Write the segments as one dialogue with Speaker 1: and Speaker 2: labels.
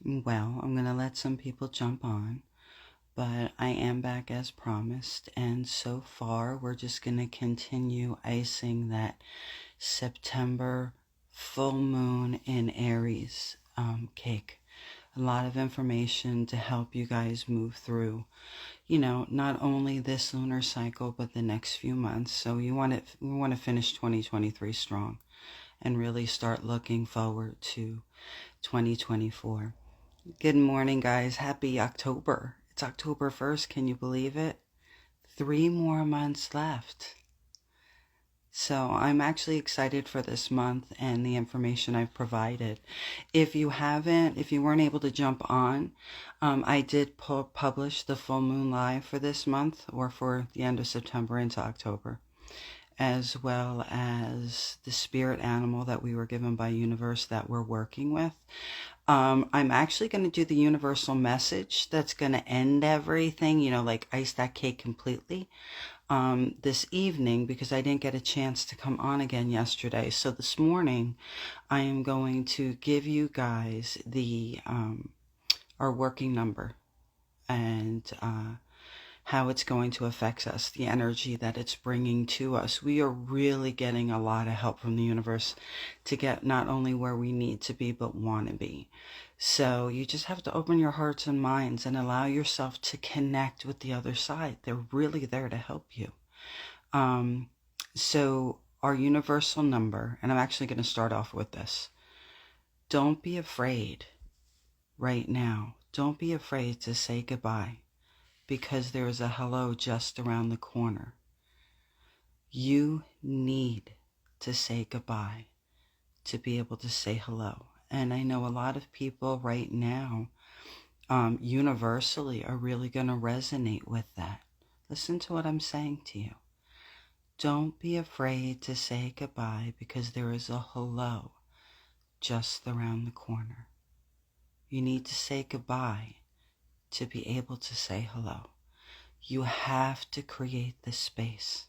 Speaker 1: Well, I'm going to let some people jump on, but I am back as promised. And so far, we're just going to continue icing that September full moon in Aries cake. A lot of information to help you guys move through, not only this lunar cycle, but the next few months. So we want to finish 2023 strong and really start looking forward to 2024. Good morning, guys. Happy October. It's October 1st. Can you believe it? 3 more months left. So I'm actually excited for this month and the information I've provided. If you weren't able to jump on, I did publish the full moon live for this month, or for the end of September into October, as well as the spirit animal that we were given by Universe that we're working with. I'm actually going to do the universal message that's going to end everything, like ice that cake completely, this evening, because I didn't get a chance to come on again yesterday. So this morning, I am going to give you guys our working number and how it's going to affect us, the energy that it's bringing to us. We are really getting a lot of help from the universe to get not only where we need to be, but want to be. So you just have to open your hearts and minds and allow yourself to connect with the other side. They're really there to help you. So our universal number, and I'm actually going to start off with this. Don't be afraid right now. Don't be afraid to say goodbye, because there is a hello just around the corner. You need to say goodbye to be able to say hello. And I know a lot of people right now, universally, are really going to resonate with that. Listen to what I'm saying to you. Don't be afraid to say goodbye, because there is a hello just around the corner. You need to say goodbye to be able to say hello. You have to create the space.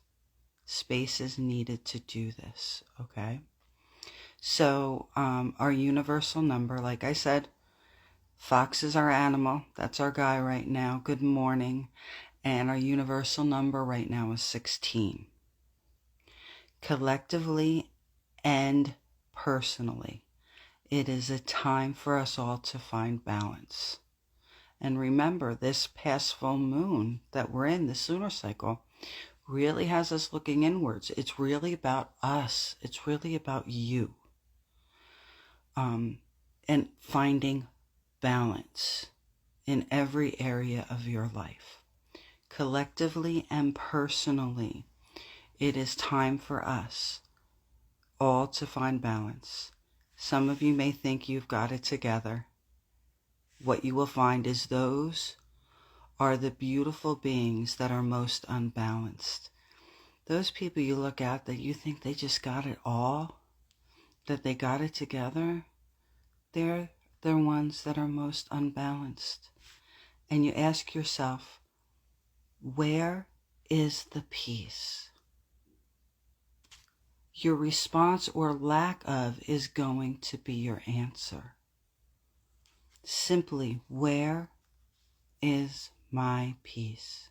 Speaker 1: Space is needed to do this, okay? So our universal number, like I said, Fox is our animal. That's our guy right now. Good morning. And our universal number right now is 16. Collectively and personally, it is a time for us all to find balance. And remember, this past full moon that we're in, this lunar cycle, really has us looking inwards. It's really about us. It's really about you. And finding balance in every area of your life. Collectively and personally, it is time for us all to find balance. Some of you may think you've got it together. What you will find is those are the beautiful beings that are most unbalanced. Those people you look at that you think they just got it all, that they got it together, they're the ones that are most unbalanced. And you ask yourself, where is the peace? Your response or lack of is going to be your answer. Simply, where is my peace?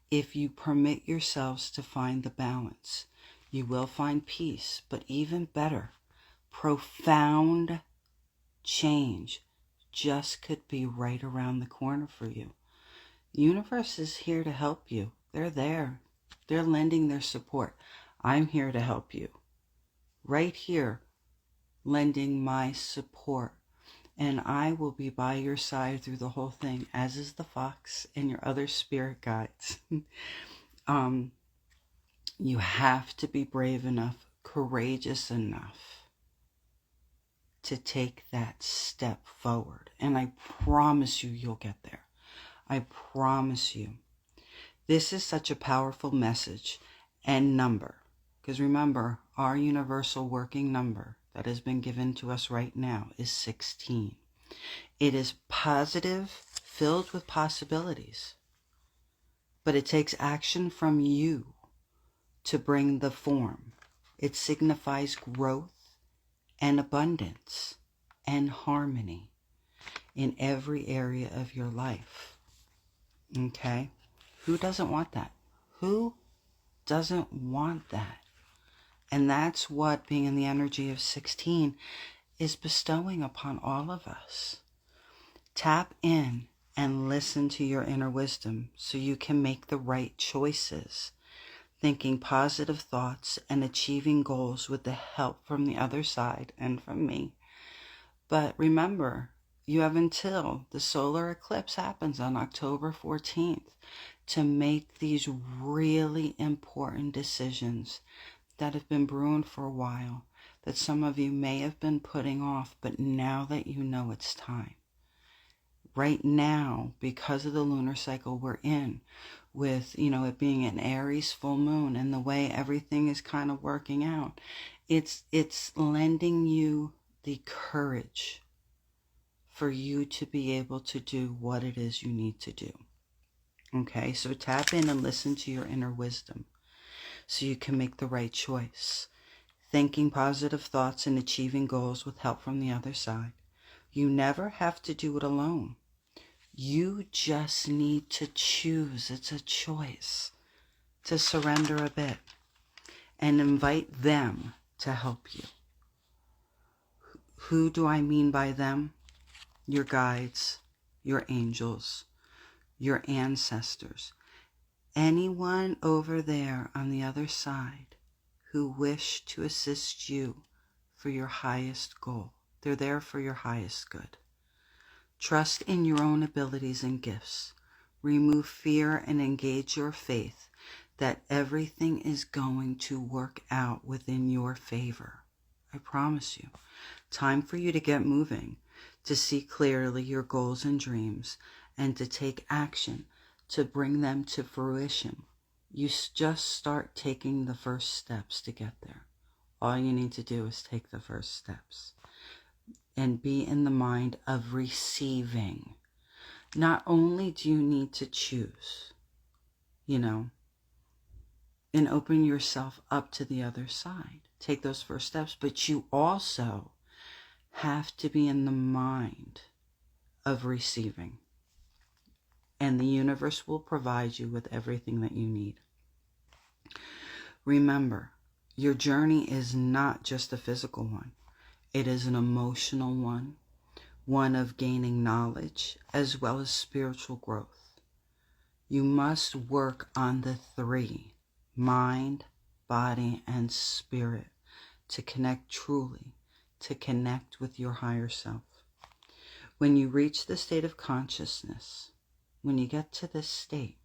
Speaker 1: If you permit yourselves to find the balance, you will find peace, but even better, profound change just could be right around the corner for you. The universe is here to help you. They're there. They're lending their support. I'm here to help you. Right here, lending my support. And I will be by your side through the whole thing, as is the fox and your other spirit guides. You have to be brave enough, courageous enough to take that step forward. And I promise you, you'll get there. I promise you. This is such a powerful message and number. Because remember, our universal working number that has been given to us right now is 16. It is positive, filled with possibilities. But it takes action from you to bring the form. It signifies growth and abundance and harmony. in every area of your life. Okay? Who doesn't want that? Who doesn't want that? And that's what being in the energy of 16 is bestowing upon all of us. Tap in and listen to your inner wisdom so you can make the right choices, thinking positive thoughts and achieving goals with the help from the other side and from me. But remember, you have until the solar eclipse happens on October 14th to make these really important decisions that have been brewing for a while, that some of you may have been putting off, but now that you know it's time. Right now, because of the lunar cycle we're in, with, it being an Aries full moon and the way everything is kind of working out, it's lending you the courage for you to be able to do what it is you need to do. Okay, so tap in and listen to your inner wisdom so you can make the right choice. Thinking positive thoughts and achieving goals with help from the other side. You never have to do it alone. You just need to choose. It's a choice to surrender a bit and invite them to help you. Who do I mean by them? Your guides, your angels, your ancestors, anyone over there on the other side who wish to assist you for your highest goal. They're there for your highest good. Trust in your own abilities and gifts. Remove fear and engage your faith that everything is going to work out within your favor. I promise you. Time for you to get moving, to see clearly your goals and dreams, and to take action to bring them to fruition. You just start taking the first steps to get there. All you need to do is take the first steps and be in the mind of receiving. Not only do you need to choose, and open yourself up to the other side, take those first steps, but you also have to be in the mind of receiving. And the universe will provide you with everything that you need. Remember, your journey is not just a physical one. It is an emotional one of gaining knowledge as well as spiritual growth. You must work on the three, mind, body, and spirit, to connect truly, to connect with your higher self. When you reach the state of consciousness, when you get to this state,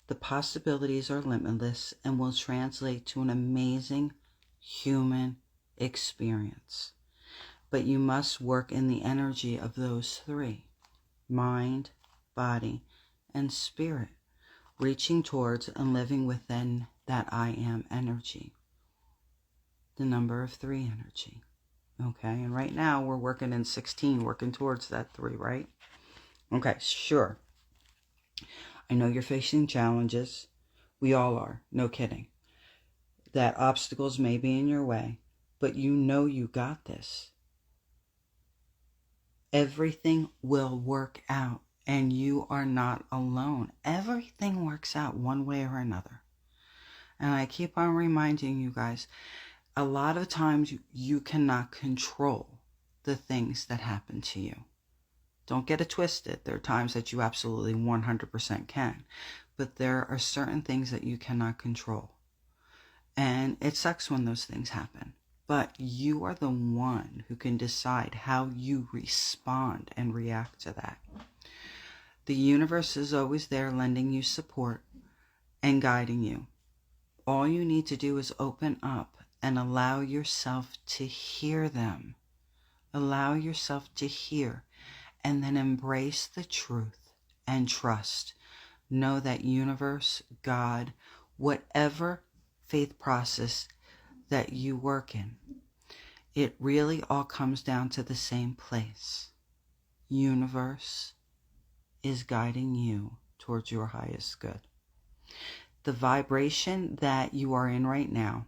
Speaker 1: the possibilities are limitless and will translate to an amazing human experience. But you must work in the energy of those three, mind, body, and spirit, reaching towards and living within that I am energy, the number of 3 energy. Okay, and right now we're working in 16, working towards that 3, right? Okay, sure. I know you're facing challenges. We all are, no kidding. That obstacles may be in your way, but you know you got this. Everything will work out, and you are not alone. Everything works out one way or another. And I keep on reminding you guys, a lot of times you cannot control the things that happen to you. Don't get it twisted. There are times that you absolutely 100% can. But there are certain things that you cannot control. And it sucks when those things happen. But you are the one who can decide how you respond and react to that. The universe is always there lending you support and guiding you. All you need to do is open up and allow yourself to hear them. Allow yourself to hear, and then embrace the truth and trust. Know that universe, God, whatever faith process that you work in, it really all comes down to the same place. Universe is guiding you towards your highest good. The vibration that you are in right now,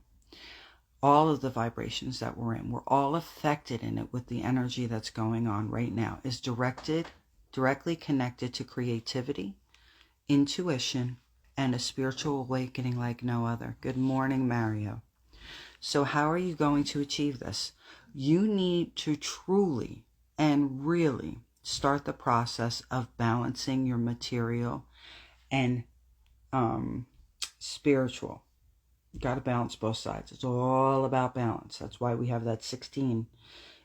Speaker 1: all of the vibrations that we're in, we're all affected in it with the energy that's going on right now, is directly connected to creativity, intuition, and a spiritual awakening like no other. Good morning, Mario. So how are you going to achieve this? You need to truly and really start the process of balancing your material and spiritual. You got to balance both sides. It's all about balance. That's why we have that 16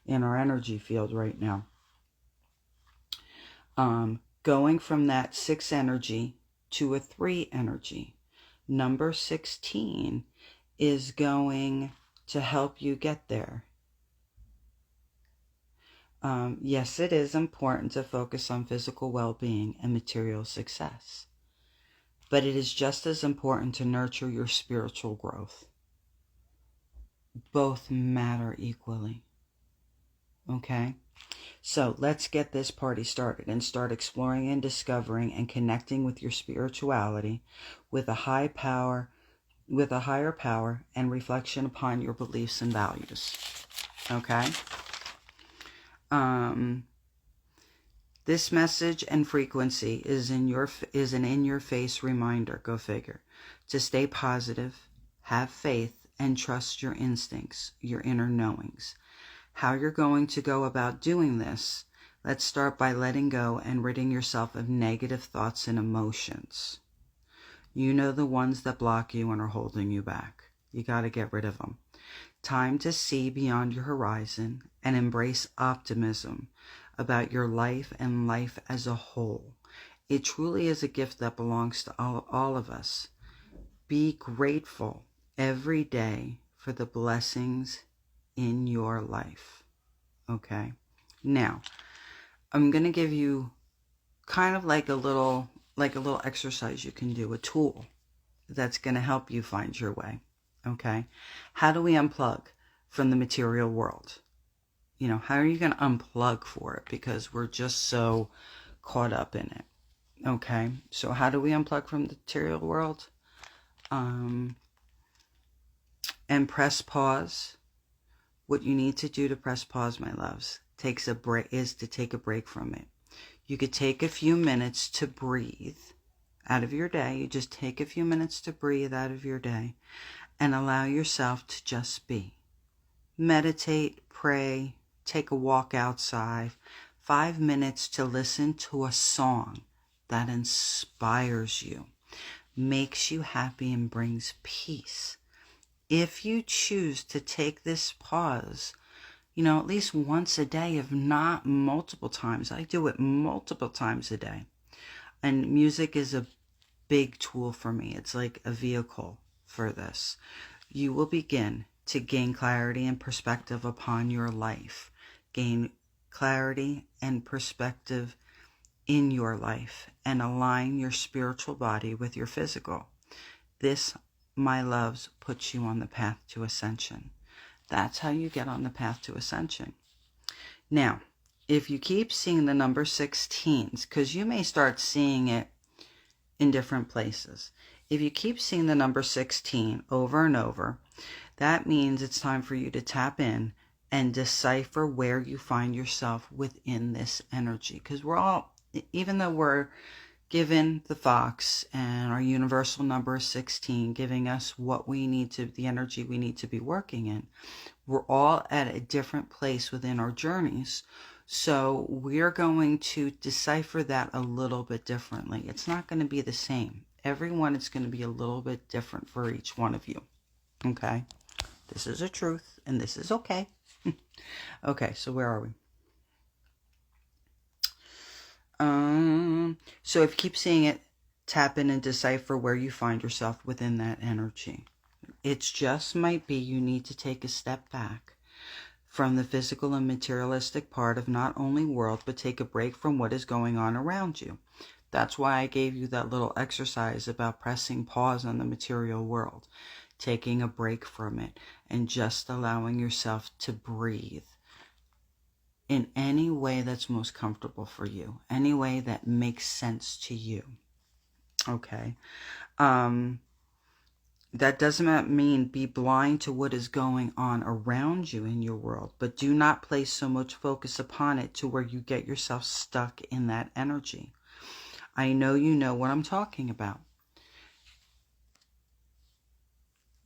Speaker 1: in our energy field right now. Going from that 6 energy to a 3 energy. Number 16 is going to help you get there. Yes, it is important to focus on physical well-being and material success, but it is just as important to nurture your spiritual growth. Both matter equally. Okay? So let's get this party started and start exploring and discovering and connecting with your spirituality with a higher power and reflection upon your beliefs and values. Okay? This message and frequency is an in-your-face reminder, go figure, to stay positive, have faith, and trust your instincts, your inner knowings. How you're going to go about doing this, let's start by letting go and ridding yourself of negative thoughts and emotions. You know, the ones that block you and are holding you back. You got to get rid of them. Time to see beyond your horizon and embrace optimism about your life and life as a whole. It truly is a gift that belongs to all of us. Be grateful every day for the blessings in your life. Okay? Now, I'm going to give you kind of like a little exercise you can do, a tool that's going to help you find your way. Okay? How do we unplug from the material world? You know, how are you going to unplug for it? Because we're just so caught up in it. Okay? So how do we unplug from the material world? And press pause. What you need to do to press pause, my loves, is to take a break from it. You could take a few minutes to breathe out of your day. You just take a few minutes to breathe out of your day and allow yourself to just be. Meditate, pray, take a walk outside. 5 minutes to listen to a song that inspires you, makes you happy, and brings peace. If you choose to take this pause, you know, at least once a day, if not multiple times. I do it multiple times a day. And music is a big tool for me. It's like a vehicle for this. You will begin to gain clarity and perspective upon your life. Gain clarity and perspective in your life and align your spiritual body with your physical. This, my loves, puts you on the path to ascension. That's how you get on the path to ascension. Now, if you keep seeing the number 16s, because you may start seeing it in different places. If you keep seeing the number 16 over and over, that means it's time for you to tap in and decipher where you find yourself within this energy. Because we're all, even though we're given the fox and our universal number is 16, giving us what we need to, the energy we need to be working in, we're all at a different place within our journeys. So we're going to decipher that a little bit differently. It's not going to be the same. Everyone is going to be a little bit different for each one of you. Okay? This is a truth, and this is okay. Okay, so where are we? So if you keep seeing it, tap in and decipher where you find yourself within that energy. It just might be you need to take a step back from the physical and materialistic part of not only world, but take a break from what is going on around you. That's why I gave you that little exercise about pressing pause on the material world, taking a break from it, and just allowing yourself to breathe in any way that's most comfortable for you, any way that makes sense to you. Okay. That does not mean be blind to what is going on around you in your world, but do not place so much focus upon it to where you get yourself stuck in that energy. I know you know what I'm talking about.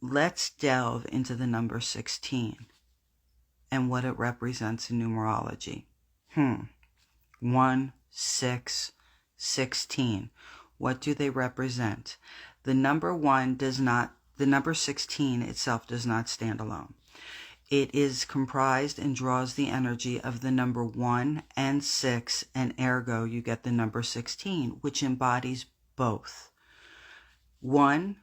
Speaker 1: Let's delve into the number 16 and what it represents in numerology. 1, 6, 16. What do they represent? The number 16 itself does not stand alone. It is comprised and draws the energy of the number 1 and 6, and ergo you get the number 16, which embodies both. 1,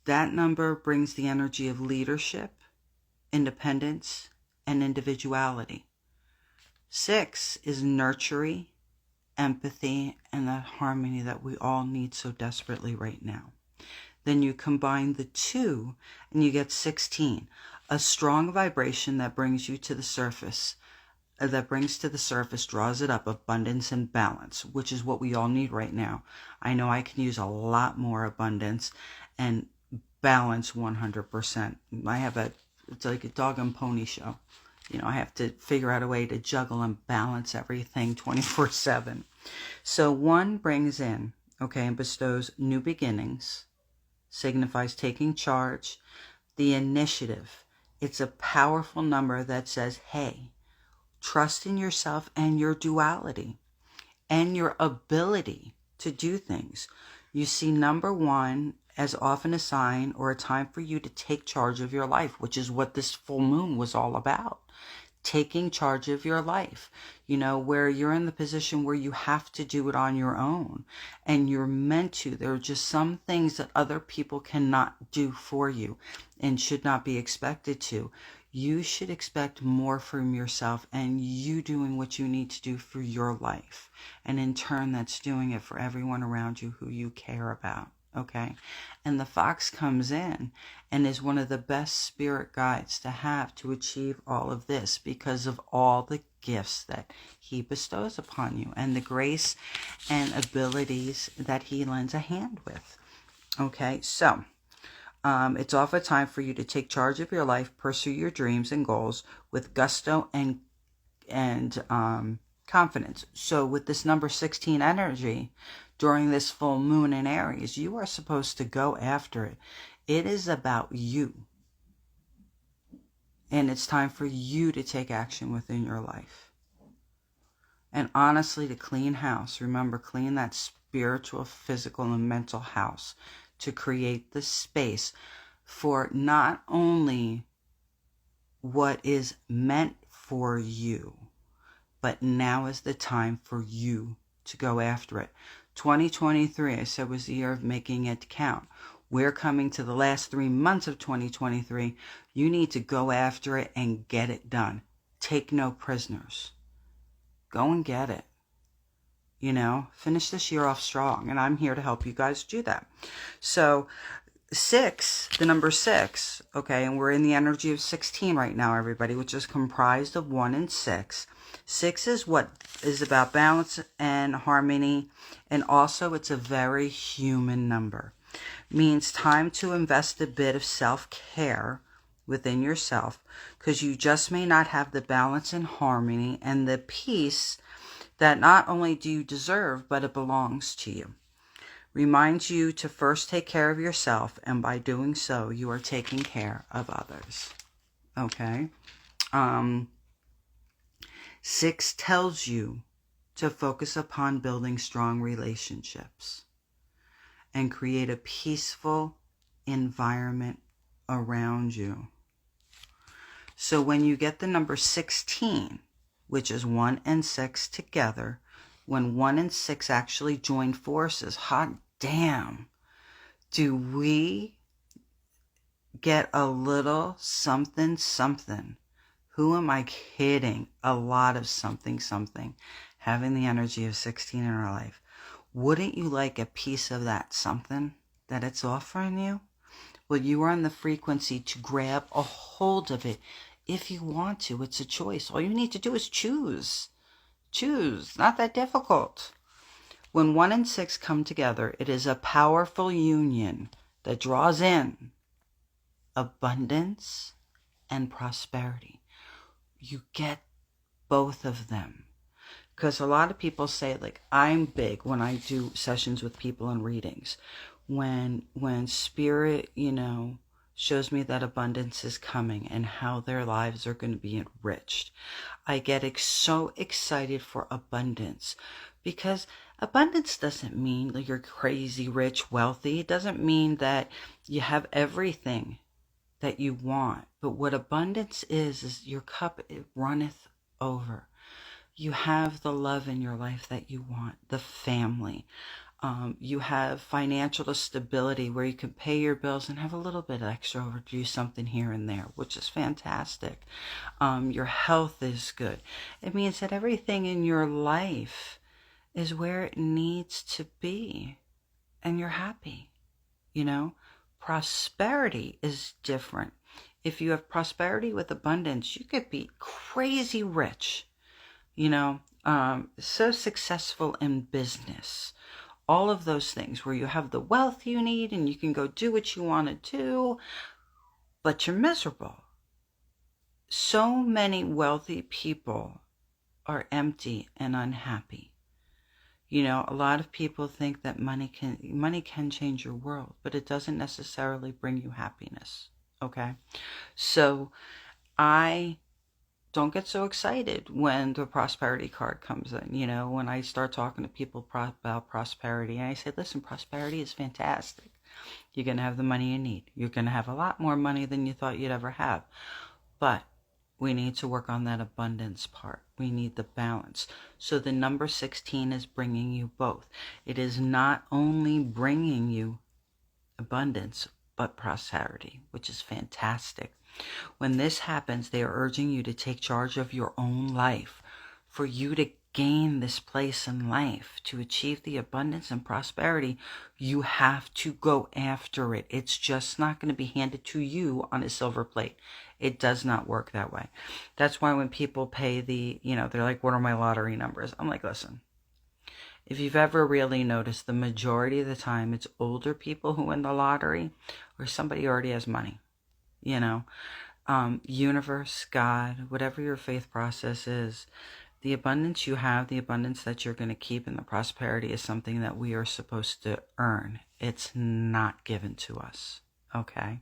Speaker 1: that number brings the energy of leadership, independence, and individuality. 6 is nurturing, empathy, and that harmony that we all need so desperately right now. Then you combine the 2 and you get 16, a strong vibration that brings you to the surface, draws it up, abundance and balance, which is what we all need right now. I know I can use a lot more abundance and balance 100%. It's like a dog and pony show. I have to figure out a way to juggle and balance everything 24/7. So 1 brings in, and bestows new beginnings, signifies taking charge, the initiative. It's a powerful number that says, hey, trust in yourself and your duality and your ability to do things. You see number 1 as often a sign or a time for you to take charge of your life, which is what this full moon was all about. Taking charge of your life, where you're in the position where you have to do it on your own and you're meant to. There are just some things that other people cannot do for you and should not be expected to. You should expect more from yourself and you doing what you need to do for your life. And in turn, that's doing it for everyone around you who you care about. Okay. And the fox comes in and is one of the best spirit guides to have to achieve all of this because of all the gifts that he bestows upon you and the grace and abilities that he lends a hand with. Okay. So, it's often time for you to take charge of your life, pursue your dreams and goals with gusto and confidence. So with this number 16 energy, during this full moon in Aries, you are supposed to go after it. It is about you. And it's time for you to take action within your life. And honestly, to clean house. Remember, clean that spiritual, physical, and mental house to create the space for not only what is meant for you, but now is the time for you to go after it. 2023, I said, was the year of making it count. We're coming to the last 3 months of 2023. You need to go after it and get it done. Take no prisoners. Go and get it. Finish this year off strong. And I'm here to help you guys do that. So 6, the number 6, and we're in the energy of 16 right now, everybody, which is comprised of 1 and 6. 6 is what is about balance and harmony, and also it's a very human number. Means time to invest a bit of self-care within yourself, because you just may not have the balance and harmony and the peace that not only do you deserve, but it belongs to you. Reminds you to first take care of yourself, and by doing so, you are taking care of others. Okay? 6 tells you to focus upon building strong relationships and create a peaceful environment around you. So when you get the number 16, which is 1 and 6 together, when 1 and 6 actually join forces, hot damn, do we get a little something, something. Who am I kidding? A lot of something, something. Having the energy of 16 in our life. Wouldn't you like a piece of that something that it's offering you? Well, you are on the frequency to grab a hold of it. If you want to, it's a choice. All you need to do is choose. Choose. Not that difficult. When 1 and 6 come together, it is a powerful union that draws in abundance and prosperity. You get both of them. Because a lot of people say, like, I'm big when I do sessions with people and readings. When spirit, shows me that abundance is coming and how their lives are going to be enriched, I get so excited for abundance, because abundance doesn't mean that you're crazy, rich, wealthy. It doesn't mean that you have everything that you want. But what abundance is your cup, it runneth over. You have the love in your life that you want, the family. You have financial stability where you can pay your bills and have a little bit extra over to do something here and there, which is fantastic. Your health is good. It means that everything in your life is where it needs to be, and you're happy. Prosperity is different. If you have prosperity with abundance, you could be crazy rich, so successful in business. All of those things where you have the wealth you need and you can go do what you want to do, but you're miserable. So many wealthy people are empty and unhappy. A lot of people think that money can change your world, but it doesn't necessarily bring you happiness. Okay? So I don't get so excited when the prosperity card comes in. When I start talking to people about prosperity, and I say, listen, prosperity is fantastic. You're going to have the money you need. You're going to have a lot more money than you thought you'd ever have. But we need to work on that abundance part. We need the balance. So the number 16 is bringing you both. It is not only bringing you abundance, but prosperity, which is fantastic. When this happens, they are urging you to take charge of your own life. For you to gain this place in life, to achieve the abundance and prosperity, you have to go after it. It's just not going to be handed to you on a silver plate. It does not work that way. That's why when people pay they're like, what are my lottery numbers? I'm like, listen, if you've ever really noticed, the majority of the time it's older people who win the lottery, or somebody who already has money. Universe, God, whatever your faith process is, the abundance you have, the abundance that you're going to keep, and the prosperity is something that we are supposed to earn. It's not given to us. Okay?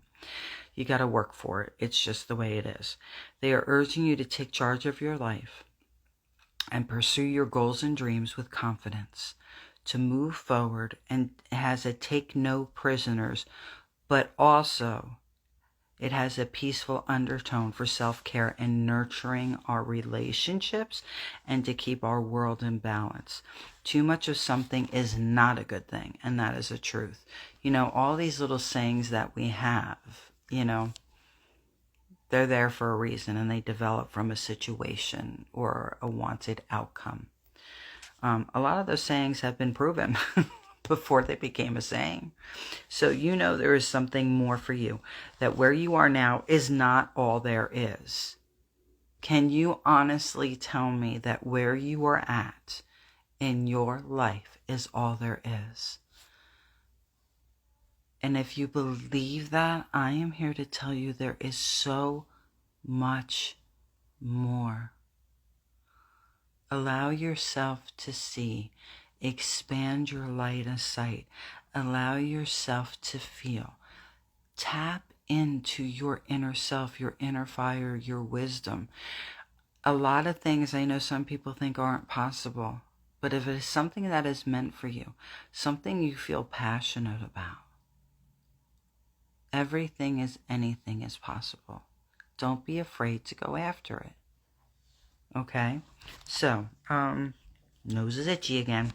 Speaker 1: You got to work for it. It's just the way it is. They are urging you to take charge of your life and pursue your goals and dreams with confidence, to move forward, and has a take no prisoners, but also it has a peaceful undertone for self-care and nurturing our relationships and to keep our world in balance. Too much of something is not a good thing, and that is a truth. All these little sayings that we have, they're there for a reason, and they develop from a situation or a wanted outcome. A lot of those sayings have been proven before they became a saying. So there is something more for you, that where you are now is not all there is. Can you honestly tell me that where you are at in your life is all there is? And if you believe that, I am here to tell you there is so much more. Allow yourself to see. Expand your light of sight. Allow yourself to feel. Tap into your inner self, your inner fire, your wisdom. A lot of things I know some people think aren't possible, but if it is something that is meant for you, something you feel passionate about, anything is possible. Don't be afraid to go after it. Okay? So, nose is itchy again.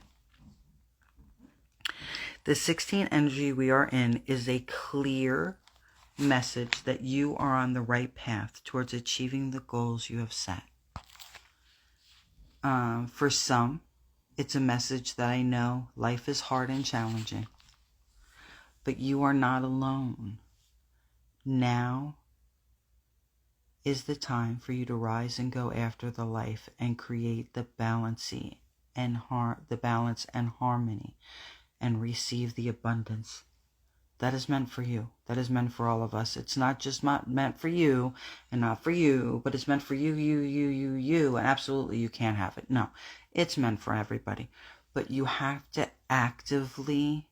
Speaker 1: The 16 energy we are in is a clear message that you are on the right path towards achieving the goals you have set. For some, it's a message that I know life is hard and challenging, but you are not alone. Now is the time for you to rise and go after the life and create the balance and harmony and receive the abundance that is meant for you. That is meant for all of us. It's not just meant for you and not for you, but it's meant for you, and absolutely you can't have it. No, it's meant for everybody. But you have to actively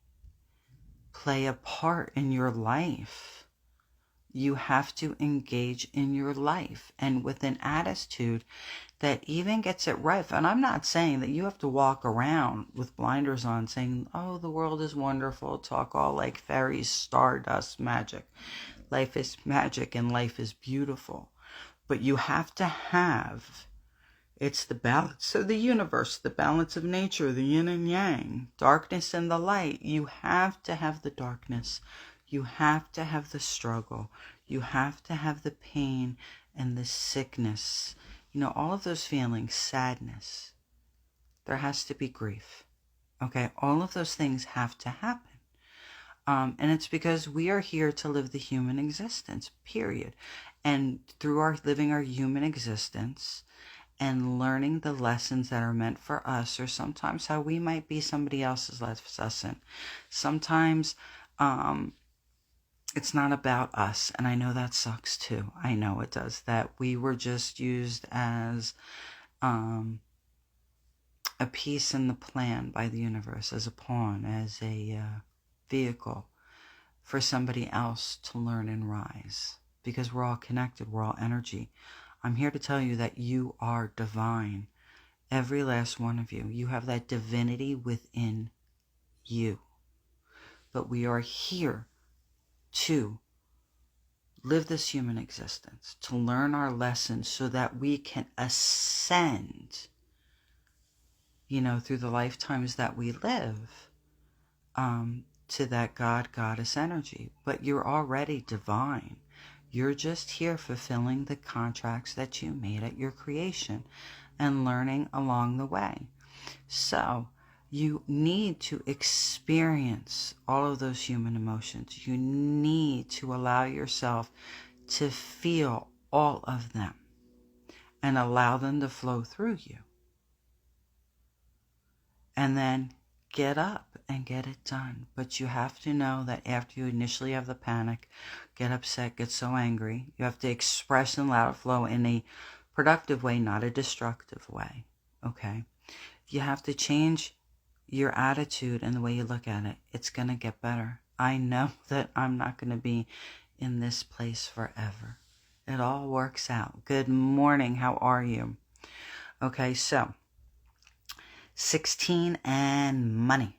Speaker 1: play a part in your life. You have to engage in your life, and with an attitude that even gets it right. And I'm not saying that you have to walk around with blinders on saying, oh, the world is wonderful, talk all like fairies, stardust, magic. Life is magic and life is beautiful. But you have to have, it's the balance of the universe, the balance of nature, the yin and yang, darkness and the light. You have to have the darkness. You have to have the struggle. You have to have the pain and the sickness. All of those feelings, sadness. There has to be grief. Okay, all of those things have to happen. And it's because we are here to live the human existence, period. And through our living our human existence and learning the lessons that are meant for us, or sometimes how we might be somebody else's lesson. Sometimes it's not about us, and I know that sucks too. I know it does. That we were just used as a piece in the plan by the universe, as a pawn, as a vehicle for somebody else to learn and rise. Because we're all connected, we're all energy. I'm here to tell you that you are divine. Every last one of you. You have that divinity within you. But we are here to live this human existence, to learn our lessons so that we can ascend, through the lifetimes that we live, to that goddess energy. But you're already divine. You're just here fulfilling the contracts that you made at your creation and learning along the way. So you need to experience all of those human emotions. You need to allow yourself to feel all of them and allow them to flow through you. And then get up and get it done. But you have to know that after you initially have the panic, get upset, get so angry, you have to express and allow it flow in a productive way, not a destructive way. Okay? You have to change your attitude and the way you look at it. It's going to get better. I know that I'm not going to be in this place forever. It all works out. Good morning. How are you? Okay, so 16 and money.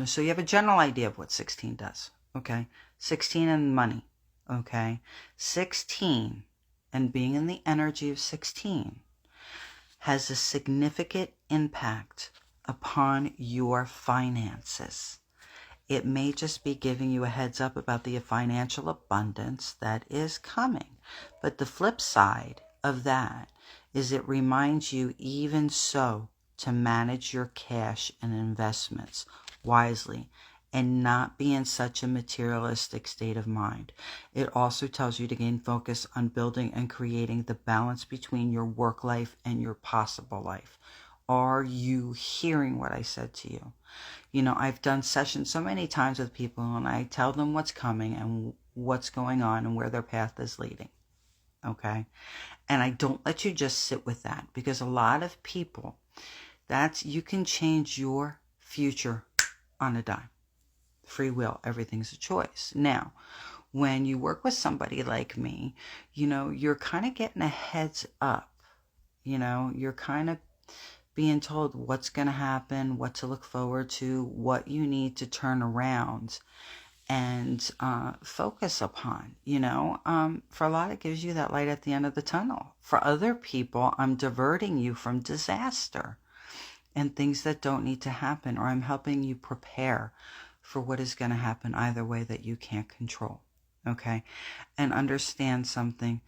Speaker 1: So you have a general idea of what 16 does. Okay, 16 and money. Okay, 16 and being in the energy of 16 has a significant impact upon your finances. It may just be giving you a heads up about the financial abundance that is coming. But the flip side of that is it reminds you even so to manage your cash and investments wisely and not be in such a materialistic state of mind. It also tells you to gain focus on building and creating the balance between your work life and your possible life. Are you hearing what I said to you? I've done sessions so many times with people, and I tell them what's coming and what's going on and where their path is leading. Okay? And I don't let you just sit with that, because a lot of people, you can change your future on a dime. Free will, everything's a choice. Now, when you work with somebody like me, you're kind of getting a heads up. You're kind of being told what's going to happen, what to look forward to, what you need to turn around and focus upon. For a lot, it gives you that light at the end of the tunnel. For other people, I'm diverting you from disaster and things that don't need to happen, or I'm helping you prepare for what is going to happen either way that you can't control. Okay? And understand something.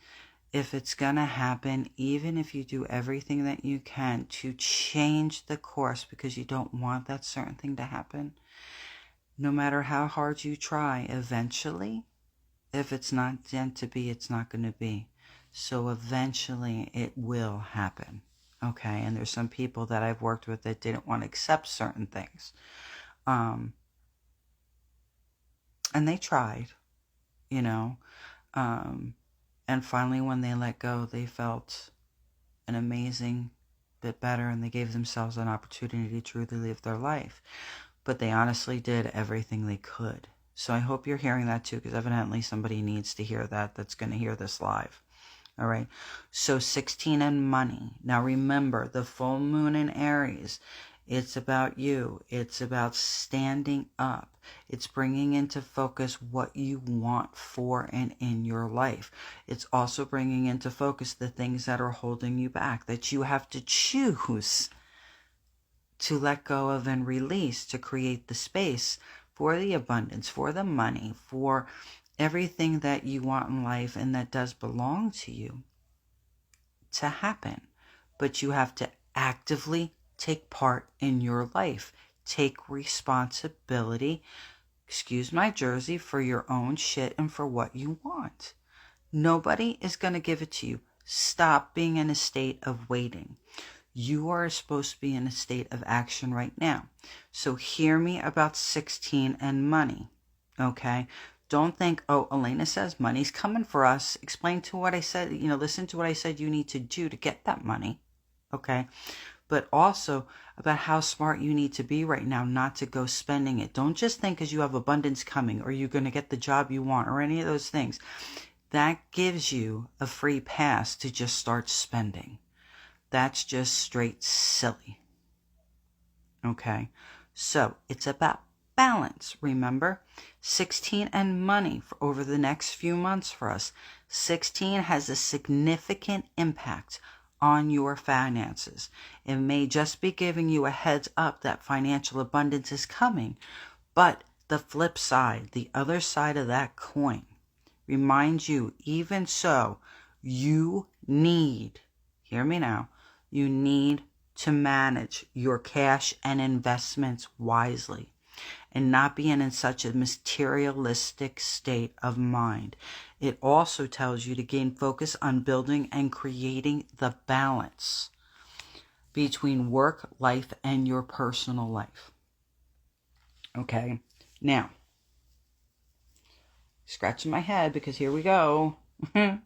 Speaker 1: If it's going to happen, even if you do everything that you can to change the course because you don't want that certain thing to happen, no matter how hard you try, eventually, if it's not meant to be, it's not going to be. So eventually it will happen. Okay? And there's some people that I've worked with that didn't want to accept certain things. And they tried, you know. And finally, when they let go, they felt an amazing bit better, and they gave themselves an opportunity to truly live their life. But they honestly did everything they could. So I hope you're hearing that too, because evidently somebody needs to hear that that's going to hear this live. All right. So 16 and money. Now remember, the full moon in Aries, it's about you. It's about standing up. It's bringing into focus what you want for and in your life. It's also bringing into focus the things that are holding you back, that you have to choose to let go of and release to create the space for the abundance, for the money, for everything that you want in life and that does belong to you to happen. But you have to actively take part in your life. Take responsibility, excuse my Jersey, for your own shit and for what you want. Nobody is going to give it to you. Stop being in a state of waiting. You are supposed to be in a state of action right now. So hear me about 16 and money, okay? Don't think, oh, Elena says money's coming for us. Explain to what I said, listen to what I said you need to do to get that money, okay? But also about how smart you need to be right now not to go spending it. Don't just think because you have abundance coming or you're going to get the job you want or any of those things. That gives you a free pass to just start spending. That's just straight silly. Okay, so it's about balance, remember? 16 and money for over the next few months for us. 16 has a significant impact on your finances. It may just be giving you a heads up that financial abundance is coming, but the flip side, the other side of that coin, reminds you, even so, you need, hear me now, you need to manage your cash and investments wisely and not be in such a materialistic state of mind. It also tells you to gain focus on building and creating the balance between work, life, and your personal life. Okay, now, scratching my head because here we go. I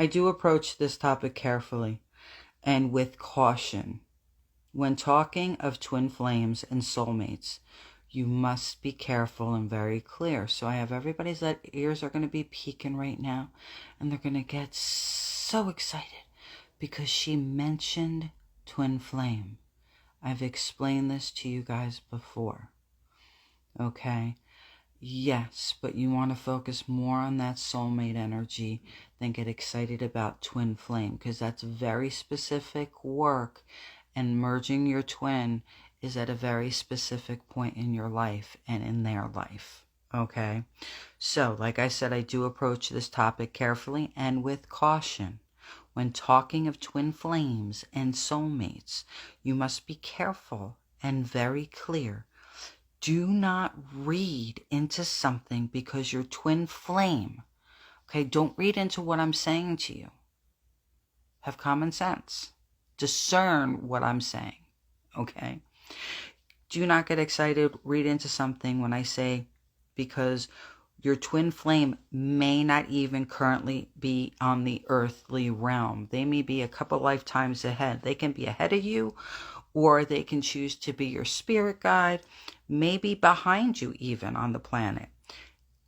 Speaker 1: do approach this topic carefully and with caution. When talking of twin flames and soulmates, you must be careful and very clear. So I have everybody's ears are going to be peaking right now, and they're going to get so excited because she mentioned twin flame. I've explained this to you guys before. Okay? Yes, but you want to focus more on that soulmate energy than get excited about twin flame, because that's very specific work, and merging your twin is at a very specific point in your life and in their life. Okay? So, like I said, I do approach this topic carefully and with caution. When talking of twin flames and soulmates, you must be careful and very clear. Do not read into something because your twin flame, okay, don't read into what I'm saying to you. Have common sense. Discern what I'm saying, okay? Do not get excited, read into something when I say because your twin flame may not even currently be on the earthly realm. They may be a couple lifetimes ahead. They can be ahead of you, or they can choose to be your spirit guide, maybe behind you even on the planet.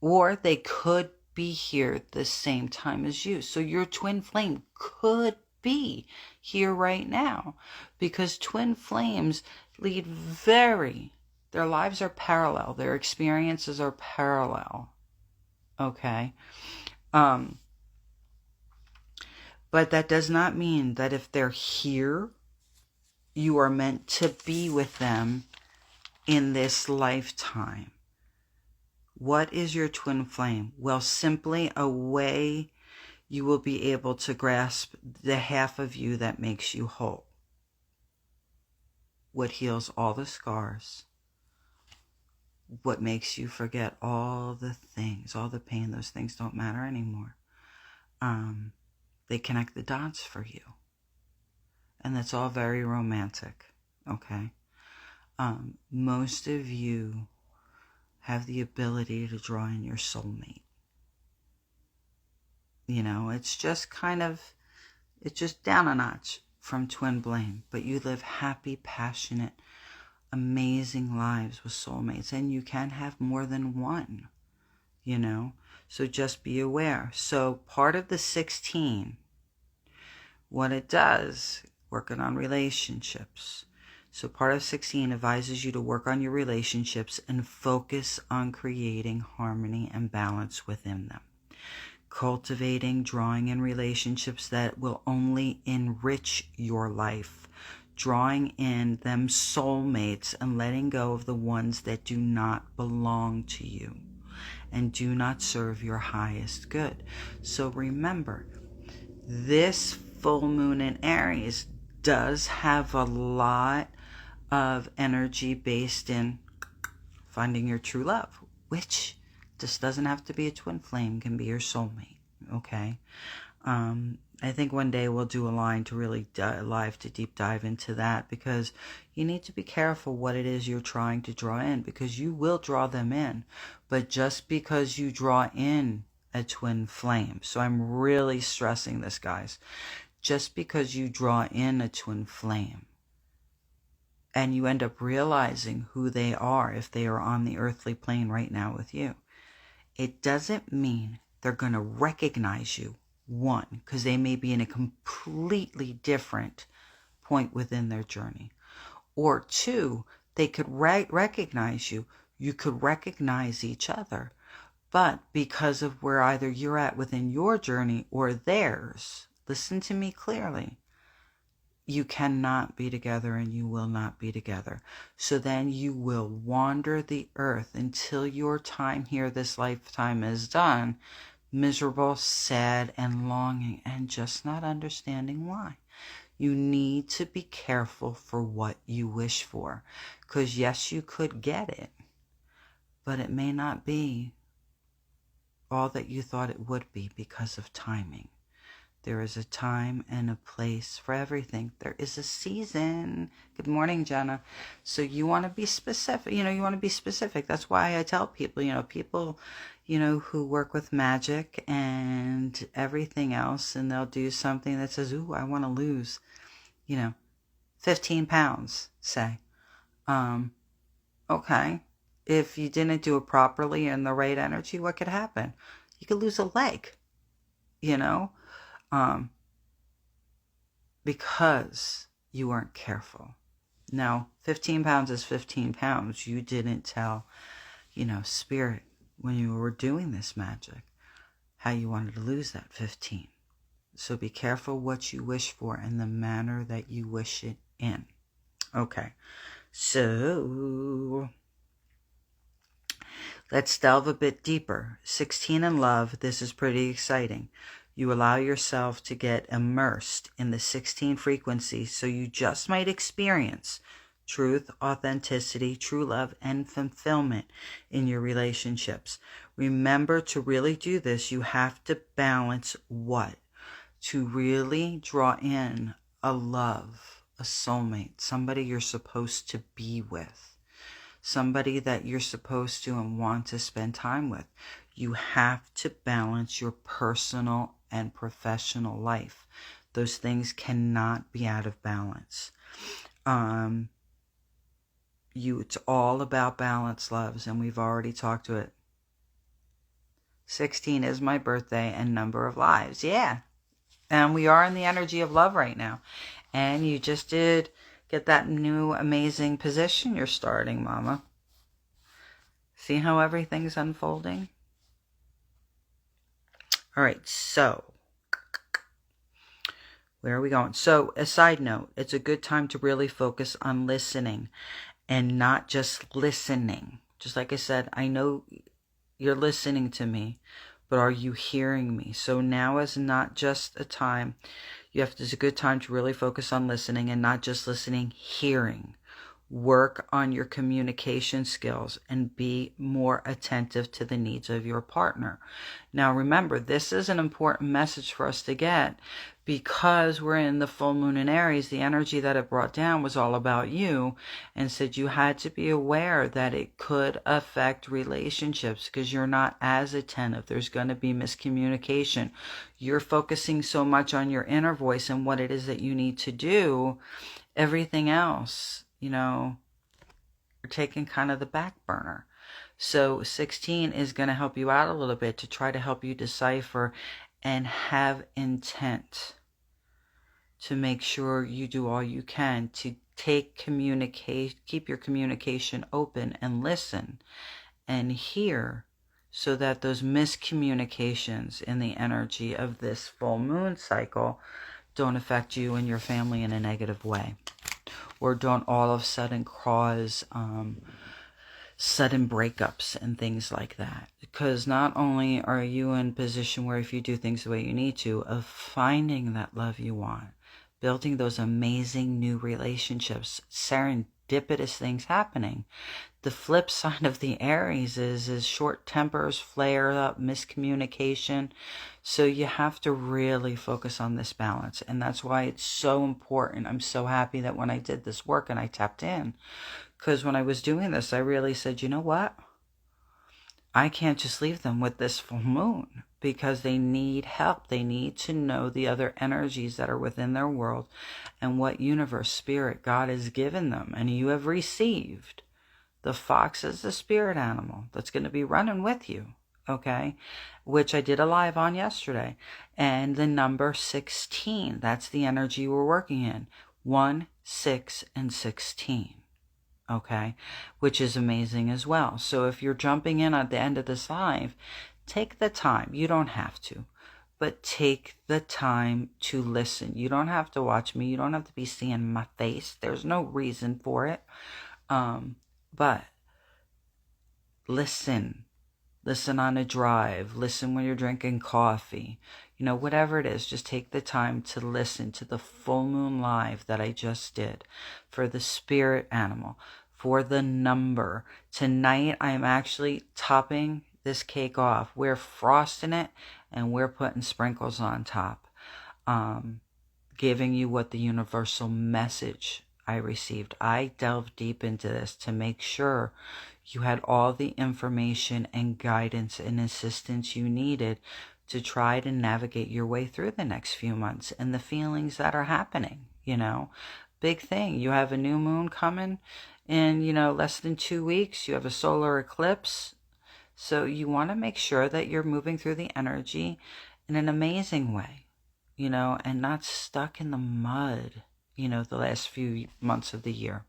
Speaker 1: Or they could be here at the same time as you. So your twin flame could be here right now, because twin flames lead their lives are parallel. Their experiences are parallel. Okay? But that does not mean that if they're here, you are meant to be with them in this lifetime. What is your twin flame? Well, simply a way you will be able to grasp the half of you that makes you whole. What heals all the scars. What makes you forget all the things, all the pain. Those things don't matter anymore. They connect the dots for you. And that's all very romantic, okay? Most of you have the ability to draw in your soulmate. It's just it's just down a notch from twin flame, but you live happy, passionate, amazing lives with soulmates, and you can have more than one, so just be aware. So part of the 16, what it does, working on relationships. So part of 16 advises you to work on your relationships and focus on creating harmony and balance within them. Cultivating, drawing in relationships that will only enrich your life. Drawing in them soulmates and letting go of the ones that do not belong to you and do not serve your highest good. So remember, this full moon in Aries does have a lot of energy based in finding your true love, which just doesn't have to be a twin flame, can be your soulmate, okay? I think one day we'll do a line to really to deep dive into that, because you need to be careful what it is you're trying to draw in, because you will draw them in, but just because you draw in a twin flame, so I'm really stressing this, guys, just because you draw in a twin flame and you end up realizing who they are if they are on the earthly plane right now with you, it doesn't mean they're going to recognize you, one, because they may be in a completely different point within their journey, or two, they could recognize you. You could recognize each other, but because of where either you're at within your journey or theirs, listen to me clearly, you cannot be together and you will not be together. So then you will wander the earth until your time here, this lifetime, is done, miserable, sad, and longing, and just not understanding why. You need to be careful for what you wish for, because yes, you could get it, but it may not be all that you thought it would be because of timing. There is a time and a place for everything. There is a season. Good morning, Jenna. So you want to be specific. You want to be specific. That's why I tell people, people, who work with magic and everything else, and they'll do something that says, ooh, I want to lose, 15 pounds, say. Okay. If you didn't do it properly in the right energy, what could happen? You could lose a leg, because you weren't careful. Now, 15 pounds is 15 pounds. You didn't tell, Spirit, when you were doing this magic, how you wanted to lose that 15. So be careful what you wish for and the manner that you wish it in. Okay, so let's delve a bit deeper. 16 in love, this is pretty exciting. You allow yourself to get immersed in the 16 frequency, so you just might experience truth, authenticity, true love, and fulfillment in your relationships. Remember, to really do this, you have to balance what? To really draw in a love, a soulmate, somebody you're supposed to be with, somebody that you're supposed to and want to spend time with. You have to balance your personal and professional life. Those things cannot be out of balance. It's all about balance, loves, and we've already talked to it. 16 is my birthday and number of lives. Yeah. And we are in the energy of love right now. And you just did get that new amazing position you're starting, Mama. See how everything's unfolding? All right, so where are we going? So a side note, it's a good time to really focus on listening and not just listening. Just like I said, I know you're listening to me, but are you hearing me? So now is not just a time. It's a good time to really focus on listening and not just listening, hearing. work on your communication skills and be more attentive to the needs of your partner. Now remember, this is an important message for us to get, because we're in the full moon in Aries. The energy that it brought down was all about you, and said you had to be aware that it could affect relationships because you're not as attentive. There's going to be miscommunication. You're focusing so much on your inner voice and what it is that you need to do. Everything else, you're taking kind of the back burner. So 16 is going to help you out a little bit to try to help you decipher and have intent to make sure you do all you can to keep your communication open and listen and hear, so that those miscommunications in the energy of this full moon cycle don't affect you and your family in a negative way, or don't all of a sudden cause sudden breakups and things like that. Because not only are you in a position where, if you do things the way you need to, of finding that love you want, building those amazing new relationships, serendipitous things happening. The flip side of the Aries is short tempers, flare up, miscommunication. So you have to really focus on this balance. And that's why it's so important. I'm so happy that when I did this work and I tapped in, because when I was doing this, I really said, you know what? I can't just leave them with this full moon, because they need help. They need to know the other energies that are within their world and what universe, spirit, God has given them. And you have received. The fox is the spirit animal that's going to be running with you, okay? Which I did a live on yesterday. And the number 16, that's the energy we're working in. 1, 6, and 16, okay? Which is amazing as well. So if you're jumping in at the end of this live, take the time. You don't have to, but take the time to listen. You don't have to watch me. You don't have to be seeing my face. There's no reason for it. But listen on a drive, listen when you're drinking coffee, whatever it is, just take the time to listen to the full moon live that I just did for the spirit animal, for the number. Tonight, I'm actually topping this cake off. We're frosting it and we're putting sprinkles on top, giving you what the universal message I received. I delved deep into this to make sure you had all the information and guidance and assistance you needed to try to navigate your way through the next few months and the feelings that are happening. Big thing. You have a new moon coming in, less than 2 weeks. You have a solar eclipse. So you want to make sure that you're moving through the energy in an amazing way, and not stuck in the mud, the last few months of the year.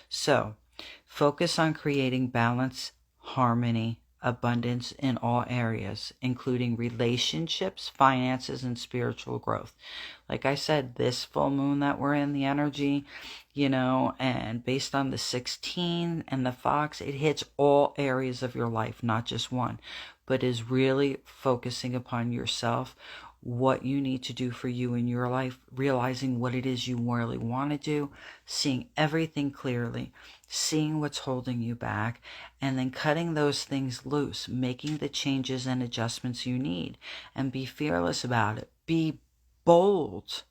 Speaker 1: So focus on creating balance, harmony, abundance in all areas, including relationships, finances, and spiritual growth. Like I said, this full moon that we're in, the energy, and based on the 16 and the fox, it hits all areas of your life, not just one, but is really focusing upon yourself, what you need to do for you in your life, realizing what it is you really want to do, seeing everything clearly, seeing what's holding you back, and then cutting those things loose, making the changes and adjustments you need, and be fearless about it. Be bold.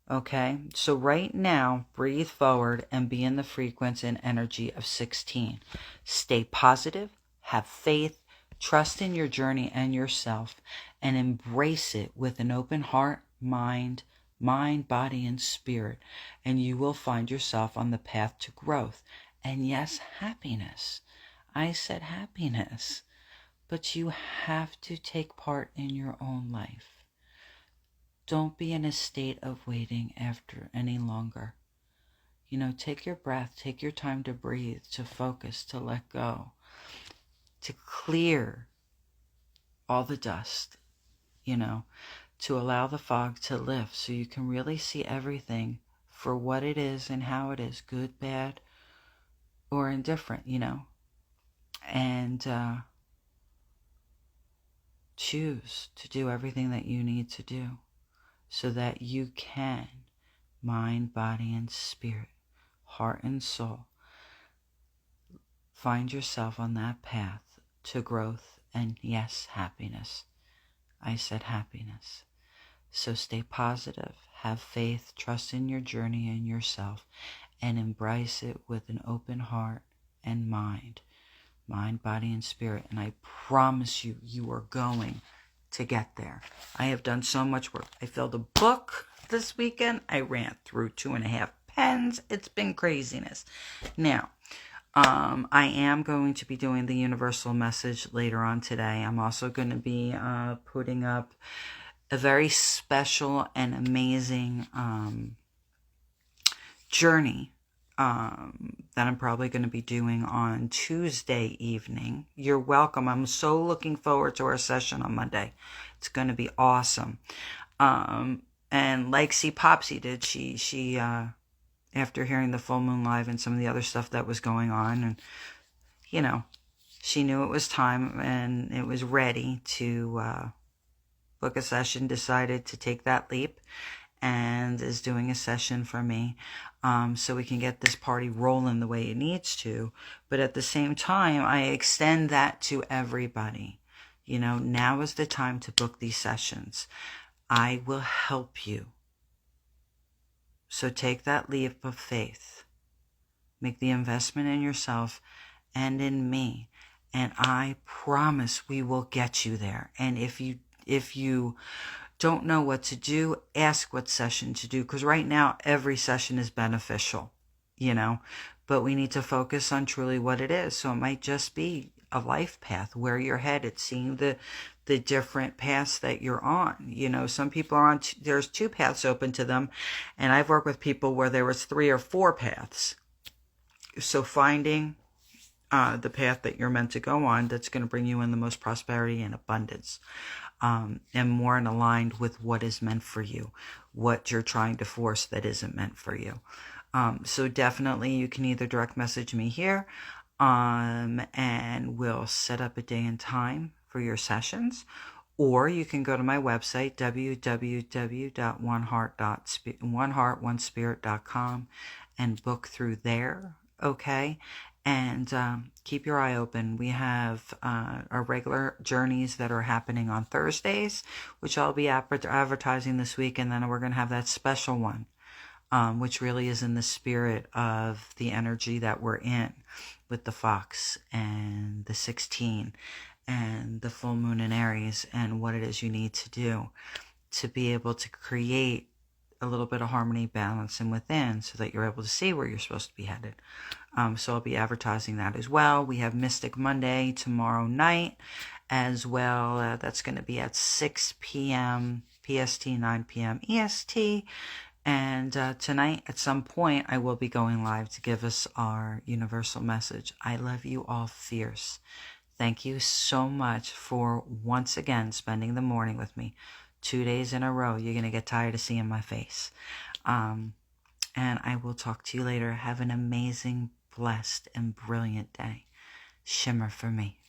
Speaker 1: Okay, so right now, breathe forward and be in the frequency and energy of 16. Stay positive, have faith, trust in your journey and yourself, and embrace it with an open heart, mind, body, and spirit, and you will find yourself on the path to growth. And yes, happiness. I said happiness, but you have to take part in your own life. Don't be in a state of waiting after any longer. Take your breath, take your time to breathe, to focus, to let go, to clear all the dust, to allow the fog to lift so you can really see everything for what it is and how it is, good, bad, or indifferent, and choose to do everything that you need to do so that you can, mind, body, and spirit, heart and soul, find yourself on that path to growth and, yes, happiness. I said happiness. So stay positive, have faith, trust in your journey and yourself, and embrace it with an open heart and mind, body, and spirit. And I promise you, you are going to get there. I have done so much work. I filled a book this weekend. I ran through 2.5 pens. It's been craziness. Now, I am going to be doing the universal message later on today. I'm also going to be putting up a very special and amazing journey that I'm probably going to be doing on Tuesday evening. You're welcome. I'm so looking forward to our session on Monday. It's going to be awesome. And like C Popsy did, she after hearing the full moon live and some of the other stuff that was going on, and she knew it was time and it was ready to book a session, decided to take that leap, and is doing a session for me so we can get this party rolling the way it needs to. But at the same time, I extend that to everybody. Now is the time to book these sessions. I will help you. So take that leap of faith. Make the investment in yourself and in me. And I promise we will get you there. And if you don't know what to do, ask what session to do. Because right now, every session is beneficial, But we need to focus on truly what it is. So it might just be a life path, where you're headed, seeing the different paths that you're on. Some people are on, there's 2 paths open to them. And I've worked with people where there was 3 or 4 paths. So finding the path that you're meant to go on, that's going to bring you in the most prosperity and abundance, and more in aligned with what is meant for you, what you're trying to force that isn't meant for you. So definitely you can either direct message me here, and we'll set up a day and time for your sessions, or you can go to my website, www.oneheartonespirit.com, and book through there. Okay. And keep your eye open. We have our regular journeys that are happening on Thursdays, which I'll be advertising this week. And then we're going to have that special one, which really is in the spirit of the energy that we're in, with the fox and the 16 and the full moon in Aries, and what it is you need to do to be able to create a little bit of harmony, balance, and within, so that you're able to see where you're supposed to be headed. So I'll be advertising that as well. We have Mystic Monday tomorrow night as well. That's going to be at 6 p.m. PST, 9 p.m. EST. And tonight, at some point, I will be going live to give us our universal message. I love you all fierce. Thank you so much for once again spending the morning with me. 2 days in a row. You're going to get tired of seeing my face. And I will talk to you later. Have an amazing, blessed, and brilliant day. Shimmer for me.